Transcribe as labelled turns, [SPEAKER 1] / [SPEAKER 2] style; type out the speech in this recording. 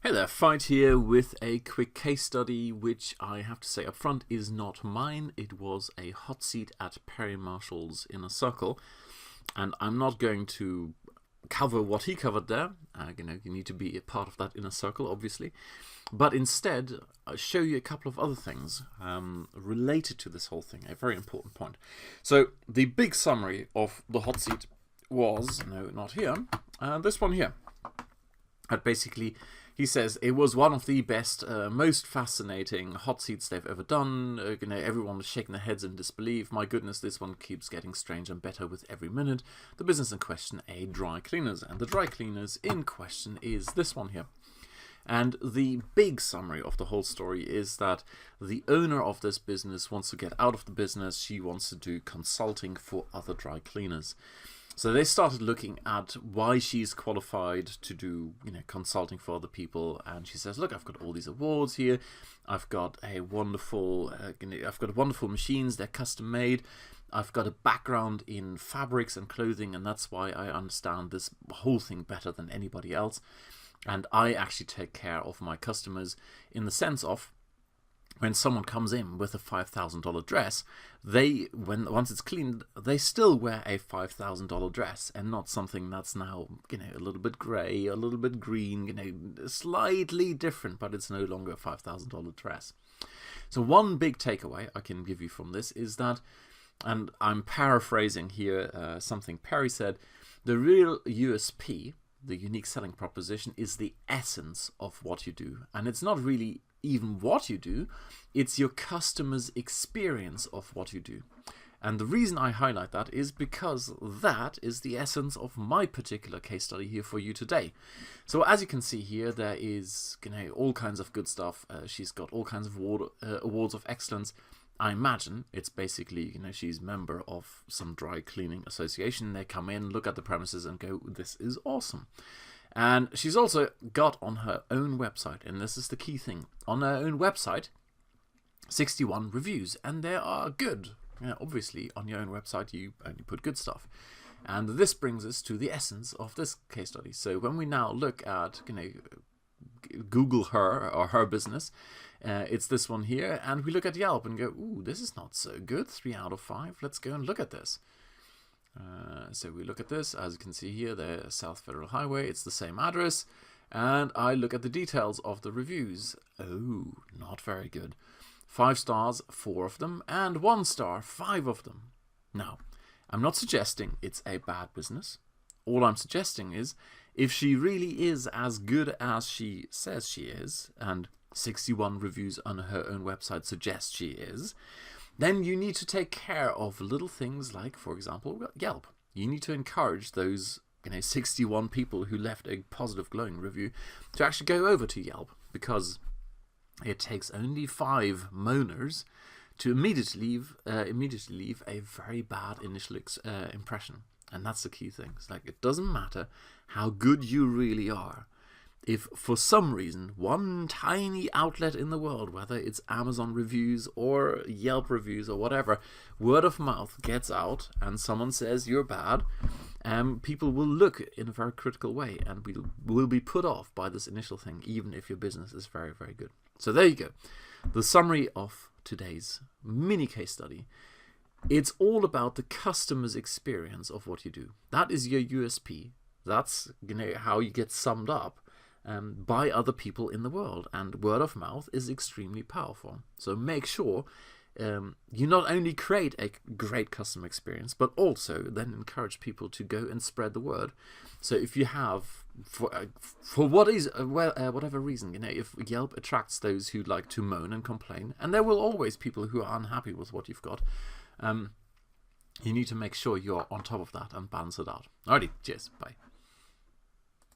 [SPEAKER 1] Hey there, Fight here with a quick case study, which I have to say up front is not mine. It was a hot seat at Perry Marshall's Inner Circle, and I'm not going to cover what he covered there. You need to be a part of that inner circle, obviously, but instead I'll show you a couple of other things related to this whole thing, a very important point. So the big summary of the hot seat was, no, not here, this one here. And basically, he says it was one of the best, most fascinating hot seats they've ever done. Everyone was shaking their heads in disbelief. My goodness, this one keeps getting stranger and better with every minute. The business in question, a dry cleaners, and the dry cleaners in question is this one here. And the big summary of the whole story is that the owner of this business wants to get out of the business. She wants to do consulting for other dry cleaners. So they started looking at why she's qualified to do, consulting for other people, and she says, "Look, I've got all these awards here. I've got a wonderful, wonderful machines. They're custom made. I've got a background in fabrics and clothing, and that's why I understand this whole thing better than anybody else. And I actually take care of my customers in the sense of." When someone comes in with a $5,000 dress, once it's cleaned, they still wear a $5,000 dress and not something that's now, a little bit grey, a little bit green, slightly different, but it's no longer a $5,000 dress. So one big takeaway I can give you from this is that, and I'm paraphrasing here something Perry said, the real USP, the unique selling proposition, is the essence of what you do. And it's not really even what you do, it's your customer's experience of what you do. And the reason I highlight that is because that is the essence of my particular case study here for you today. So as you can see here, there is all kinds of good stuff. She's got all kinds of awards of excellence. I imagine it's basically, she's a member of some dry cleaning association. They come in, look at the premises and go, "This is awesome." And she's also got on her own website, and this is the key thing, on her own website, 61 reviews, and they are good. Obviously, on your own website, you only put good stuff. And this brings us to the essence of this case study. So when we now look at, Google her or her business, it's this one here, and we look at Yelp and go, "Ooh, this is not so good, 3 out of 5. Let's go and look at this." So we look at this, as you can see here, the South Federal Highway, it's the same address, and I look at the details of the reviews. Oh, not very good. 5 stars, 4 of them, and 1 star, 5 of them. Now, I'm not suggesting it's a bad business. All I'm suggesting is, if she really is as good as she says she is, and 61 reviews on her own website suggest she is, then you need to take care of little things like, for example, Yelp. You need to encourage those 61 people who left a positive, glowing review to actually go over to Yelp, because it takes only 5 moaners to immediately leave a very bad initial impression. And that's the key thing. It's like, it doesn't matter how good you really are. If for some reason one tiny outlet in the world, whether it's Amazon reviews or Yelp reviews or whatever, word of mouth gets out and someone says you're bad, people will look in a very critical way and will be put off by this initial thing, even if your business is very, very good. So there you go. The summary of today's mini case study. It's all about the customer's experience of what you do. That is your USP. That's how you get summed up by other people in the world, and word of mouth is extremely powerful. So make sure you not only create a great customer experience, but also then encourage people to go and spread the word. So if you have, for whatever reason, if Yelp attracts those who like to moan and complain, and there will always people who are unhappy with what you've got, you need to make sure you're on top of that and balance it out. Alrighty, cheers, bye.